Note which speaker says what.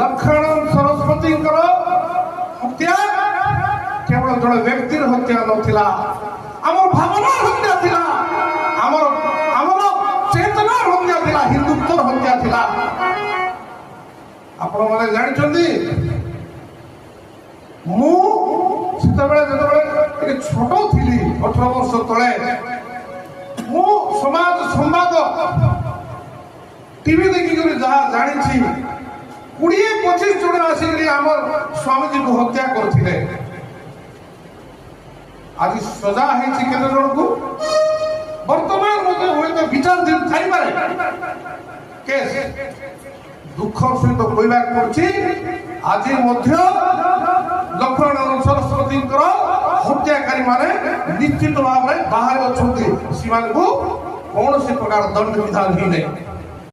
Speaker 1: लक्ष्मण सरस्वती हत्या केवल जड़े व्यक्तिर हत्या नथिला आमर भावना हत्या थिला आमर आमर चेतना हत्या थिला हिंदुत्व हत्या थिला। आपण माने जानिछंदी मु सेतबेले जेतबेले छोट थिली 18 वर्ष तले मु समाज संवाद टीवी देखी कर जहाँ जानी 20-25 जन आसिक आमर स्वामी जी को हत्या करथिले। आज सजा है केते जन को वर्तमान मते होय तो विचार दिन थाई पारे केस दुख सहित कहवा पड़छि आज मध्य लक्ष्मण सरस्वती हत्याकारी माने निश्चित भाव में बाहर अच्छा सीमान को कौन प्रकार दंड विधान ही नहीं।